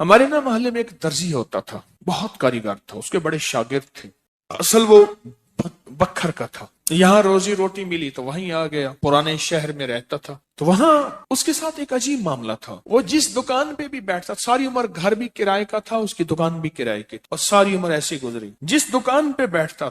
ہمارے نا محلے میں ایک درزی ہوتا تھا، بہت کاریگر تھا، اس کے بڑے شاگرد تھے۔ اصل وہ بکھر کا تھا، یہاں روزی روٹی ملی تو وہیں آ گیا، پرانے شہر میں رہتا تھا۔ تو وہاں اس کے ساتھ ایک عجیب معاملہ تھا، وہ جس دکان پہ بھی بیٹھتا، ساری عمر گھر بھی کرائے کا تھا، اس کی دکان بھی کرائے کی تھی، اور ساری عمر ایسی گزری۔ جس دکان پہ بیٹھتا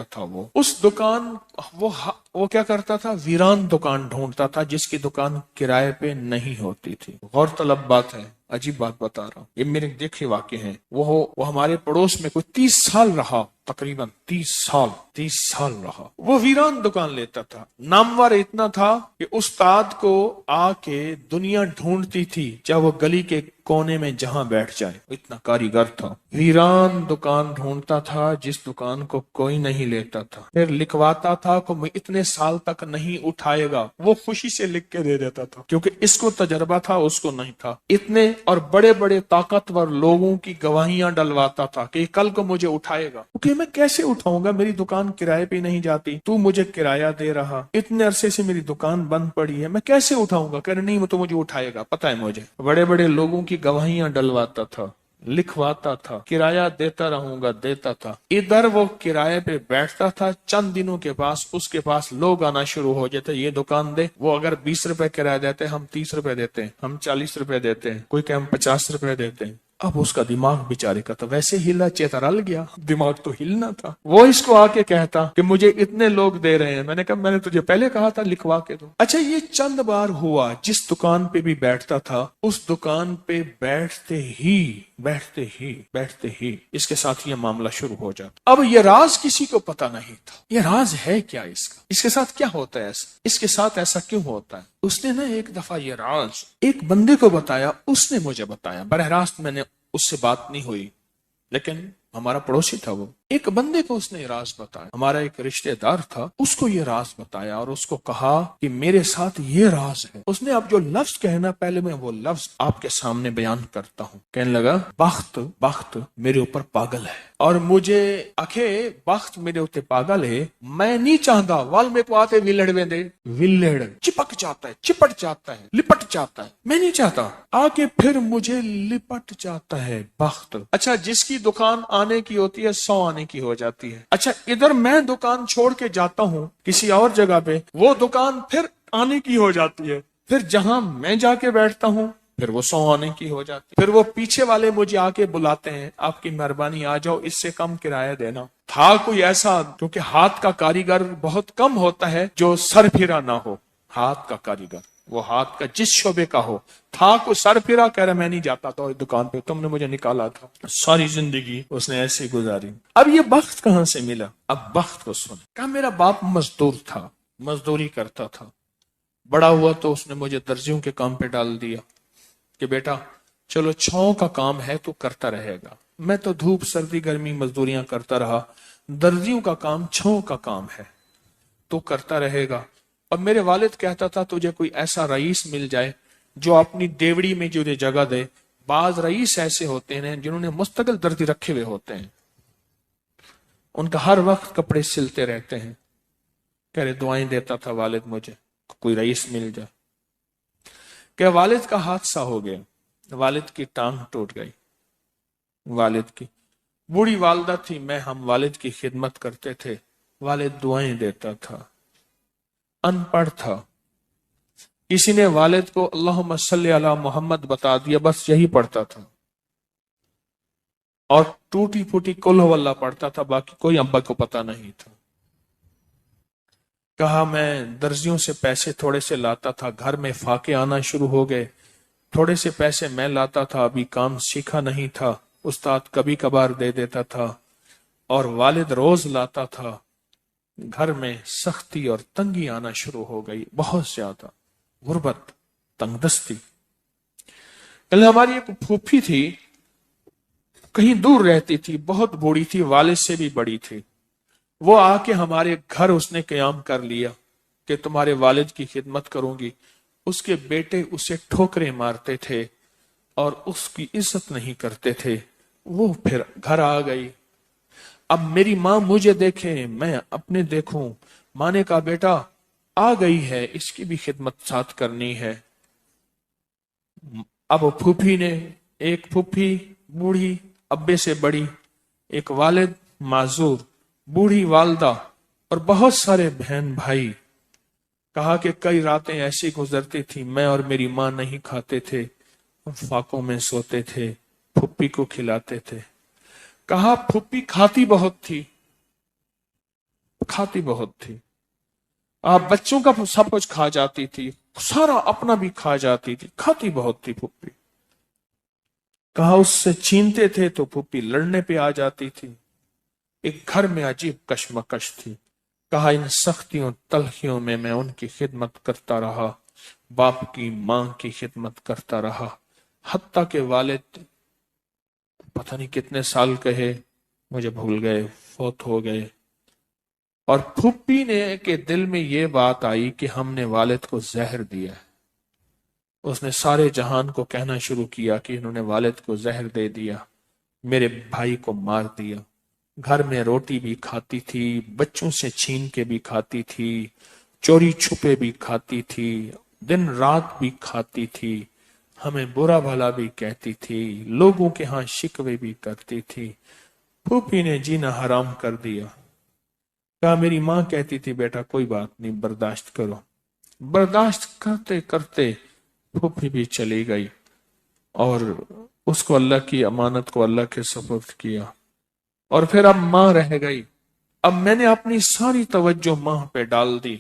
تھا وہ اس دکان وہ کیا کرتا تھا، ویران دکان ڈھونڈتا تھا جس کی دکان کرائے پہ نہیں ہوتی تھی۔ غور طلب بات ہے، عجیب بات بتا رہا ہوں، یہ میرے دیکھے واقع ہیں۔ وہ ہمارے پڑوس میں کوئی 30 سال رہا، تقریباً 30 سال رہا۔ وہ ویران دکان لیتا تھا، نامور اتنا تھا کہ استاد کو آ کے دنیا ڈھونڈتی تھی، چاہے وہ گلی کے کونے میں جہاں بیٹھ جائے، اتنا کاریگر تھا۔ ویران دکان ڈھونڈتا تھا جس دکان کو کوئی نہیں لیتا تھا، پھر لکھواتا تھا کہ میں اتنے سال تک نہیں اٹھائے گا، وہ خوشی سے لکھ کے دے دیتا تھا، کیونکہ اس کو تجربہ تھا، اس کو نہیں تھا۔ اتنے اور بڑے بڑے طاقتور لوگوں کی گواہیاں ڈلواتا تھا کہ کل کو مجھے اٹھائے گا، کیونکہ میں کیسے اٹھاؤں گا، میری دکان کرائے پہ نہیں جاتی، تو مجھے کرایہ دے رہا، اتنے عرصے سے میری دکان بند پڑی ہے، میں کیسے اٹھاؤں گا؟ کہ نہیں، وہ تو مجھے اٹھائے گا، پتہ ہے مجھے۔ بڑے بڑے لوگوں کی گواہیاں ڈلواتا تھا، لکھواتا تھا، کرایہ دیتا رہوں گا، دیتا تھا۔ ادھر وہ کرایے پہ بیٹھتا تھا، چند دنوں کے پاس اس کے پاس لوگ آنا شروع ہو جاتے، یہ دکان دے۔ وہ اگر 20 روپے کرایہ دیتے، ہم 30 روپے دیتے ہیں، ہم 40 روپے دیتے ہیں، کوئی کہ ہم 50 روپے دیتے ہیں۔ اب اس کا دماغ بیچارے کا تو ویسے ہلا چیترل گیا، دماغ تو ہلنا تھا۔ وہ اس کو آ کے کہتا کہ مجھے اتنے لوگ دے رہے ہیں۔ میں نے کہا میں نے تجھے پہلے کہا تھا لکھوا کے دو۔ اچھا، یہ چند بار ہوا، جس دکان پہ بھی بیٹھتا تھا، اس دکان پہ بیٹھتے ہی اس کے ساتھ یہ معاملہ شروع ہو جاتا۔ اب یہ راز کسی کو پتا نہیں تھا، یہ راز ہے کیا اس کا، اس کے ساتھ کیا ہوتا ہے ایسا، اس کے ساتھ ایسا کیوں ہوتا ہے؟ اس نے نا ایک دفعہ یہ راز ایک بندے کو بتایا، اس نے مجھے بتایا، براہ راست میں نے اس سے بات نہیں ہوئی، لیکن ہمارا پڑوسی تھا، وہ ایک بندے کو اس نے یہ راز بتایا، ہمارا ایک رشتہ دار تھا، اس کو یہ راز بتایا اور اس کو کہا کہ میرے ساتھ یہ راز ہے۔ اس نے اب جو لفظ کہنا، پہلے میں وہ لفظ آپ کے سامنے بیان کرتا ہوں۔ کہنے لگا، بخت میرے اوپر پاگل ہے، اور مجھے اکھے بخت میرے اوپر پاگل ہے، میں نہیں چاہتا وال میں کو آتے ویلڑ میں دے، ویلڑ چپک جاتا ہے، چپٹ جاتا ہے، لپٹ جاتا ہے، میں نہیں چاہتا، آ کے پھر مجھے لپٹ جاتا ہے بخت۔ اچھا، جس کی دکان آنے کی ہوتی ہے 100 آنے کی ہو جاتی ہے۔ اچھا، ادھر میں دکان چھوڑ کے جاتا ہوں کسی اور جگہ پہ، وہ دکان پھر آنے کی ہو جاتی ہے، پھر جہاں میں جا کے بیٹھتا ہوں پھر وہ 100 آنے کی ہو جاتی ہے، پھر وہ پیچھے والے مجھے آ کے بلاتے ہیں، آپ کی مہربانی آ جاؤ، اس سے کم کرایہ دینا۔ تھا کوئی ایسا، کیونکہ ہاتھ کا کاریگر بہت کم ہوتا ہے جو سر پھرا نہ ہو، ہاتھ کا کاریگر وہ ہاتھ کا جس شعبے کا ہو، تھا کو سر پھرا، کہہ رہا میں نہیں جاتا تھا اس دکان پہ، تم نے مجھے نکالا تھا۔ ساری زندگی اس نے ایسے گزاری۔ اب یہ بخت کہاں سے ملا؟ اب بخت کو سن، کہا میرا باپ مزدور تھا، مزدوری کرتا تھا، بڑا ہوا تو اس نے مجھے درزیوں کے کام پہ ڈال دیا کہ بیٹا چلو چھاؤں کا کام ہے تو کرتا رہے گا۔ میں تو دھوپ سردی گرمی مزدوریاں کرتا رہا، درزیوں کا کام چھاؤں کا کام ہے تو کرتا رہے گا۔ اور میرے والد کہتا تھا تجھے کوئی ایسا رئیس مل جائے جو اپنی دیوڑی میں جو جگہ دے۔ بعض رئیس ایسے ہوتے ہیں جنہوں نے مستقل درزی رکھے ہوئے ہوتے ہیں، ان کا ہر وقت کپڑے سلتے رہتے ہیں۔ کہہ رہے دعائیں دیتا تھا والد مجھے کوئی رئیس مل جائے۔ کہ والد کا حادثہ ہو گیا، والد کی ٹانگ ٹوٹ گئی، والد کی بوڑھی والدہ تھی، ہم والد کی خدمت کرتے تھے، والد دعائیں دیتا تھا، ان پڑھ تھا، کسی نے والد کو اللہم صلی علی محمد بتا دیا، بس یہی پڑھتا تھا، اور ٹوٹی پھوٹی قل ہو اللہ پڑھتا تھا، باقی کوئی ابا کو پتا نہیں تھا۔ کہا میں درزیوں سے پیسے تھوڑے سے لاتا تھا، گھر میں فاقے آنا شروع ہو گئے، تھوڑے سے پیسے میں لاتا تھا، ابھی کام سیکھا نہیں تھا، استاد کبھی کبھار دے دیتا تھا، اور والد روز لاتا تھا، گھر میں سختی اور تنگی آنا شروع ہو گئی، بہت زیادہ غربت، تنگ دستی۔ کل ہماری ایک پھوپھی تھی، کہیں دور رہتی تھی، بہت بوڑھی تھی، والد سے بھی بڑی تھی، وہ آ کے ہمارے گھر اس نے قیام کر لیا کہ تمہارے والد کی خدمت کروں گی۔ اس کے بیٹے اسے ٹھوکریں مارتے تھے اور اس کی عزت نہیں کرتے تھے، وہ پھر گھر آ گئی۔ اب میری ماں مجھے دیکھے، میں اپنے دیکھوں، ماں نے کہا بیٹا آ گئی ہے، اس کی بھی خدمت ساتھ کرنی ہے۔ اب پھوپھی نے، ایک پھوپھی بوڑھی ابے سے بڑی، ایک والد معذور، بوڑھی والدہ اور بہت سارے بہن بھائی، کہا کہ کئی راتیں ایسی گزرتی تھی میں اور میری ماں نہیں کھاتے تھے، فاقوں میں سوتے تھے، پھوپھی کو کھلاتے تھے۔ کہا پھوپھی کھاتی بہت تھی، کھاتی بہت تھی، آپ بچوں کا سب کچھ کھا جاتی تھی، سارا اپنا بھی کھا جاتی تھی، کھاتی بہت تھی پھوپھی۔ کہا اس سے چھینتے تھے تو پھوپھی لڑنے پہ آ جاتی تھی، ایک گھر میں عجیب کشمکش تھی۔ کہا ان سختیوں تلخیوں میں میں ان کی خدمت کرتا رہا، باپ کی ماں کی خدمت کرتا رہا، حتیٰ کہ والد پتہ نہیں کتنے سال کہے مجھے بھول گئے، فوت ہو گئے۔ اور پھوپھی نے کے دل میں یہ بات آئی کہ ہم نے والد کو زہر دیا ہے۔ اس نے سارے جہان کو کہنا شروع کیا کہ انہوں نے والد کو زہر دے دیا، میرے بھائی کو مار دیا۔ گھر میں روٹی بھی کھاتی تھی، بچوں سے چھین کے بھی کھاتی تھی، چوری چھپے بھی کھاتی تھی، دن رات بھی کھاتی تھی، ہمیں برا بھلا بھی کہتی تھی، لوگوں کے ہاں شکوے بھی کرتی تھی۔ پھوپھی نے جینا حرام کر دیا۔ کہا میری ماں کہتی تھی بیٹا کوئی بات نہیں، برداشت کرو۔ برداشت کرتے کرتے پھوپھی بھی چلی گئی اور اس کو اللہ کی امانت کو اللہ کے سپرد کیا، اور پھر اب ماں رہ گئی۔ اب میں نے اپنی ساری توجہ ماں پہ ڈال دی۔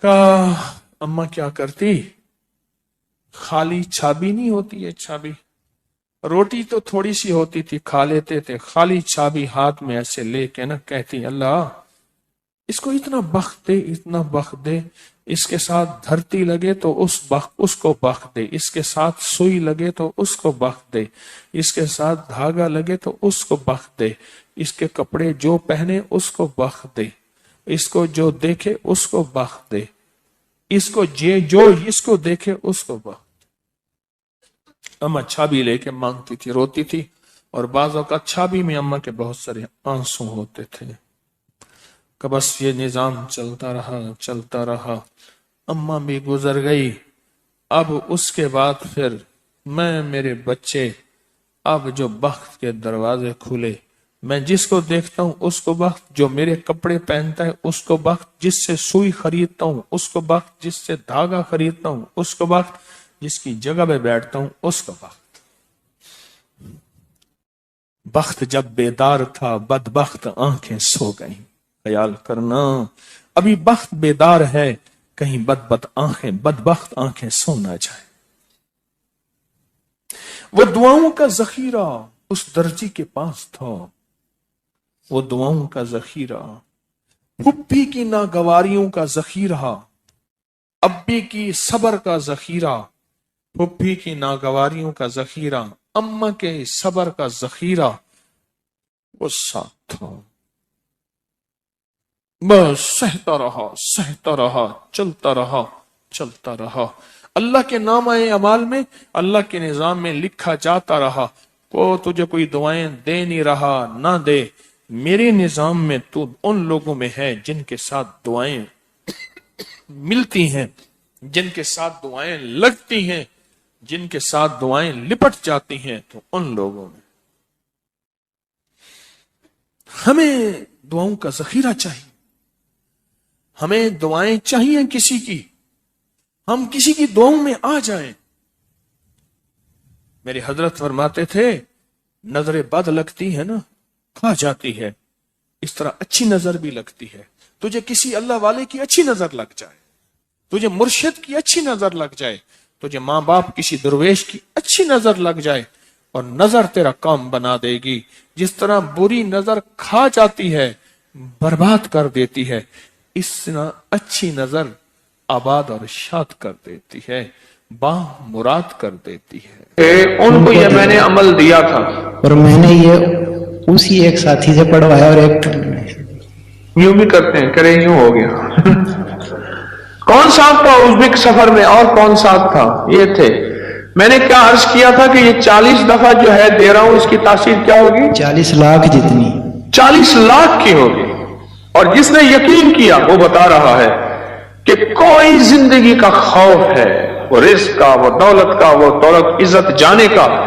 کہا اماں کیا کرتی، خالی چھابی نہیں ہوتی ہے، چھابی روٹی تو تھوڑی سی ہوتی تھی کھا لیتے تھے، خالی چھابی ہاتھ میں ایسے لے کے نا کہتی اللہ اس کو اتنا بخت دے، اتنا بخت دے، اس کے ساتھ دھرتی لگے تو اس کو بخت دے، اس کے ساتھ سوئی لگے تو اس کو بخت دے، اس کے ساتھ دھاگا لگے تو اس کو بخت دے، اس کے کپڑے جو پہنے اس کو بخت دے، اس کو جو دیکھے اس کو بخت دے، اس کو جو اس کو دیکھے اس کو بخت۔ اماں چھابی لے کے مانگتی تھی، روتی تھی، اور بعض اوقات چھابی میں اماں کے بہت سارے آنسو ہوتے تھے۔ کہ بس یہ نظام چلتا رہا چلتا رہا، اماں بھی گزر گئی۔ اب اس کے بعد پھر میں، میرے بچے، اب جو بخت کے دروازے کھلے، میں جس کو دیکھتا ہوں اس کو بخت، جو میرے کپڑے پہنتا ہے اس کو بخت، جس سے سوئی خریدتا ہوں اس کو بخت، جس سے دھاگا خریدتا ہوں اس کو بخت، جس کی جگہ پہ بیٹھتا ہوں اس کو بخت۔ بخت جب بیدار تھا بدبخت آنکھیں سو گئیں۔ خیال کرنا ابھی بخت بیدار ہے، کہیں بدبخت آنکھیں سو نہ جائے۔ وہ دعاؤں کا ذخیرہ اس درجی کے پاس تھا، وہ دعاؤں کا ذخیرہ، پھوپھی کی ناگواریوں کا ذخیرہ، ابی کی صبر کا ذخیرہ، پھوپھی کی ناگواریوں کا ذخیرہ، اماں کے صبر کا ذخیرہ وہ ساتھ تھا۔ بس سہتا رہا، چلتا رہا، اللہ کے نامہ اعمال میں، اللہ کے نظام میں لکھا جاتا رہا۔ کو تجھے کوئی دعائیں دے نہیں رہا، نہ دے، میرے نظام میں تو ان لوگوں میں ہے جن کے ساتھ دعائیں ملتی ہیں، جن کے ساتھ دعائیں لگتی ہیں، جن کے ساتھ دعائیں لپٹ جاتی ہیں، تو ان لوگوں میں ہمیں دعاؤں کا ذخیرہ چاہیے، ہمیں دعائیں چاہیے کسی کی، ہم کسی کی دعاؤں میں آ جائیں۔ میرے حضرت فرماتے تھے نظر بد لگتی ہے نا کھا جاتی ہے، اس طرح اچھی نظر بھی لگتی ہے۔ تجھے کسی اللہ والے کی اچھی نظر لگ جائے، تجھے مرشد کی اچھی نظر لگ جائے، تجھے ماں باپ کسی درویش کی اچھی نظر لگ جائے، اور نظر تیرا کام بنا دے گی۔ جس طرح بری نظر کھا جاتی ہے، برباد کر دیتی ہے، اس طرح اچھی نظر آباد اور شاد کر دیتی ہے، با مراد کر دیتی ہے۔ ان کو یہ میں نے عمل دیا تھا، اور میں نے یہ اسی ایک ساتھی سے پڑھوایا، اور ایک یوں بھی کرتے ہیں، کرے یوں ہو گیا۔ کون ساتھ تھا ازبک سفر میں، اور کون ساتھ تھا؟ یہ تھے۔ میں نے کیا عرض کیا تھا کہ یہ 40 دفعہ جو ہے دے رہا ہوں، اس کی تاثیر کیا ہوگی؟ 40 لاکھ جتنی، 40 لاکھ کی ہوگی۔ اور جس نے یقین کیا وہ بتا رہا ہے کہ کوئی زندگی کا خوف ہے، وہ رزق کا، وہ دولت کا، وہ دولت عزت جانے کا